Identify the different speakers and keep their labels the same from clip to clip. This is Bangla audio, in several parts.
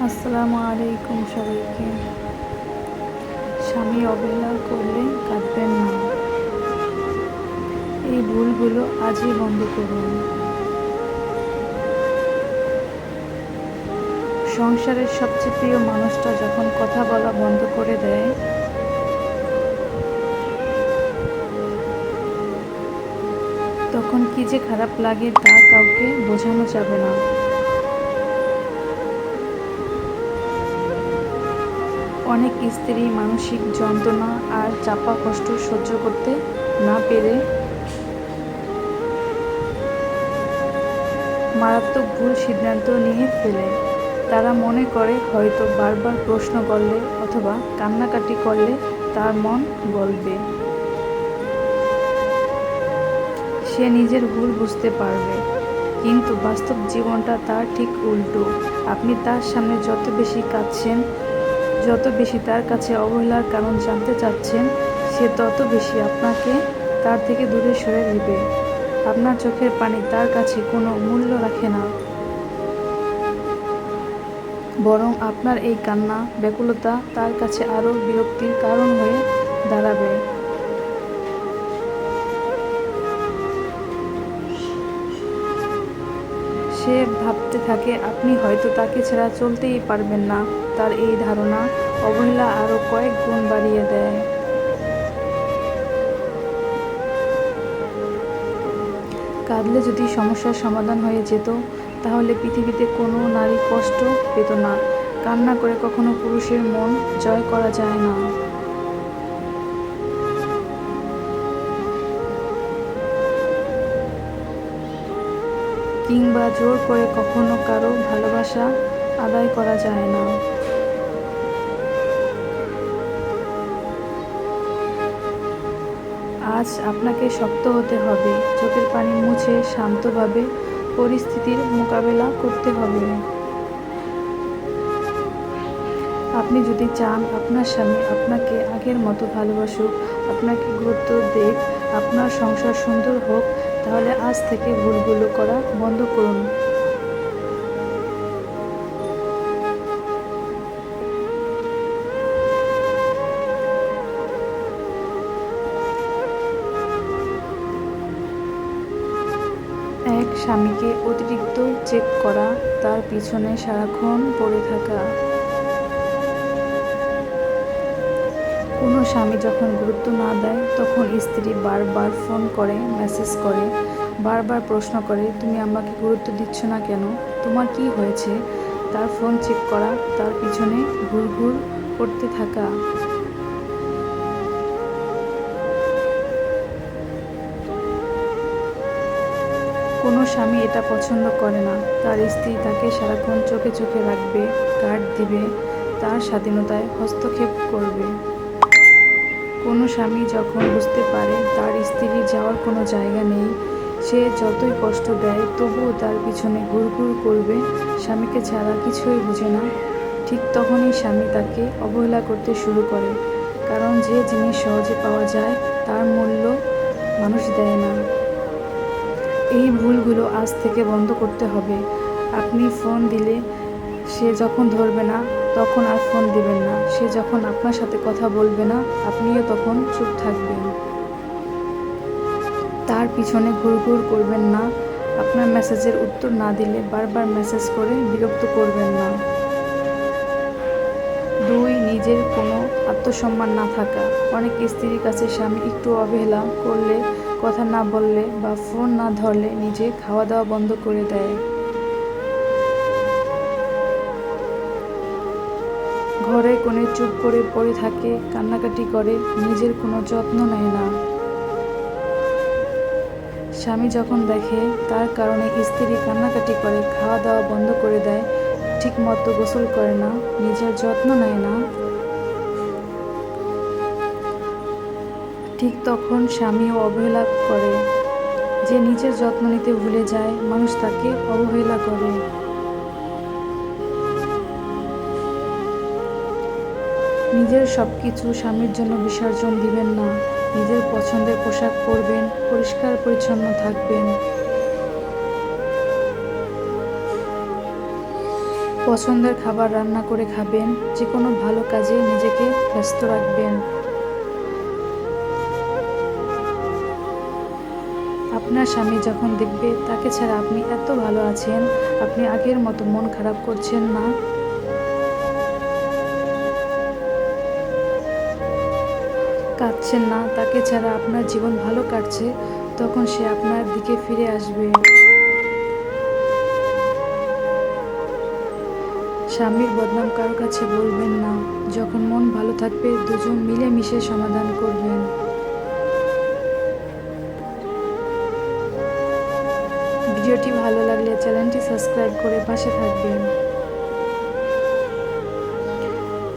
Speaker 1: আসসালামু আলাইকুম সবাইকে। স্বামী অবহেলা করলে কাঁদবেন না। এই ভুলগুলো আজই বন্ধ করুন। সংসারের সবচেয়ে প্রিয় মানুষটা যখন কথা বলা বন্ধ করে দেয়, তখন কি যে খারাপ লাগে তা কাউকে বোঝানো যাবে না। অনেক স্ত্রী মানসিক যন্ত্রণা আর চাপা কষ্ট সহ্য করতে না পেরে মারাত্মক ভুল সিদ্ধান্ত নিয়ে ফেলে। তারা মনে করে হয়তো বারবার প্রশ্ন করলে অথবা কান্নাকাটি করলে তার মন গলবে, সে নিজের ভুল বুঝতে পারবে। কিন্তু বাস্তব জীবনটা তার ঠিক উল্টো। আপনি তার সামনে যত বেশি কাঁদছেন, যত বেশি তার কাছে অবহেলার কারণ জানতে চাচ্ছেন, সে তত বেশি আপনাকে তার থেকে দূরে সরে দিবে। আপনার চোখের পানি তার কাছে কোনো মূল্য রাখে না, বরং আপনার এই কান্না, ব্যাকুলতা তার কাছে আরও বিরক্তির কারণ হয়ে দাঁড়াবে। সে ভাবতে থাকে আপনি হয়তো তাকে ছাড়া চলতেই পারবেন না। তার এই ধারণা অবহেলা আরও কয়েক গুণ বাড়িয়ে দেয়। কাঁদলে যদি সমস্যার সমাধান হয়ে যেত, তাহলে পৃথিবীতে কোনো নারী কষ্ট পেত না। কান্না করে কখনো পুরুষের মন জয় করা যায় না। কিংবা জোর করে কখনো কারো ভালোবাসা আদায় করা যায় না। আজ আপনাকে শক্ত হতে হবে, চোখের পানি মুছে শান্তভাবে পরিস্থিতির মোকাবেলা করতে হবে। আপনি যদি চান আপনার স্বামী আপনাকে আগের মতো ভালোবাসুক, আপনাকে গুরুত্ব দেখ, আপনার সংসার সুন্দর হোক, তাহলে আজ থেকে ভুলগুলো করা বন্ধ করুন। এক, স্বামীকে অতিরিক্ত চেক করা, তার পিছনে সারাক্ষণ পড়ে থাকা। কোনো স্বামী যখন গুরুত্ব না দেয়, তখন স্ত্রী বারবার ফোন করে, মেসেজ করে, বারবার প্রশ্ন করে, তুমি আমাকে গুরুত্ব দিচ্ছ না কেন, তোমার কি হয়েছে? তার ফোন চেক করা, তার পিছনে ঘুরঘুর করতে থাকা। কোনো স্বামী এটা পছন্দ করে না, তার স্ত্রী তাকে সারাক্ষণ চোখে চোখে রাখবে, গার্ড দিবে, তার স্বাধীনতায় হস্তক্ষেপ করবে। কোনো স্বামী যখন বুঝতে পারে তার স্ত্রীর যাওয়ার কোনো জায়গা নেই, সে যতই কষ্ট দেয় তবুও তার পিছনে ঘুরঘুর করবে, স্বামীকে ছাড়া কিছুই বুঝে না, ঠিক তখনই স্বামী তাকে অবহেলা করতে শুরু করে। কারণ যে জিনিস সহজে পাওয়া যায় তার মূল্য মানুষ দেয় না। এই ভুলগুলো আজ থেকে বন্ধ করতে হবে। আপনি ফোন দিলে সে যখন ধরবে না, তখন আর ফোন দিবেন না। সে যখন আপনার সাথে কথা বলবে না, আপনিও তখন চুপ থাকবেন। তার পিছনে ঘুরঘুর করবেন না। আপনার মেসেজের উত্তর না দিলে বারবার মেসেজ করে বিরক্ত করবেন না। 2, নিজের কোনো আত্মসম্মান না থাকা। অনেক স্ত্রীর কাছে স্বামী একটু অবহেলা করলে, কথা না বললে বা ফোন না ধরলে নিজে খাওয়া দাওয়া বন্ধ করে দেয়। ঘরে কোণে চুপ করে পড়ে থাকে, কান্নাকাটি করে, নিজের কোনো যত্ন নেয় না। স্বামী যখন দেখে তার কারণে স্ত্রী কান্নাকাটি করে, খাওয়া দাওয়া বন্ধ করে দেয়, ঠিকমতো গোসল করে না, নিজের যত্ন নেয় না, ঠিক তখন স্বামীও অবহেলা করে। যে নিজের যত্ন নিতে ভুলে যায়, মানুষ তাকে অবহেলা করে। নিজের সবকিছু স্বামীর জন্য বিসর্জন দিবেন না। নিজের পছন্দের পোশাক পরবেন, পরিষ্কার পরিচ্ছন্ন থাকবেন। পছন্দের খাবার রান্না করে খাবেন, যে কোনো ভালো কাজে নিজেকে ব্যস্ত রাখবেন। আপনার স্বামী যখন দেখবে তাকে ছাড়া আপনি এত ভালো আছেন, আপনি আগের মতো মন খারাপ করছেন না, কাঁদছেন না, তাকে ছাড়া আপনার জীবন ভালো কাটছে, তখন সে আপনার দিকে ফিরে আসবে। স্বামীর বদনাম কারো কাছে বলবেন না। যখন মন ভালো থাকবে দুজন মিলেমিশে সমাধান করবেন। ভিডিওটি ভালো লাগলে চ্যানেলটি সাবস্ক্রাইব করে পাশে থাকবেন।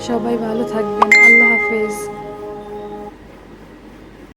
Speaker 1: সবাই ভালো থাকবেন। আল্লাহ হাফেজ।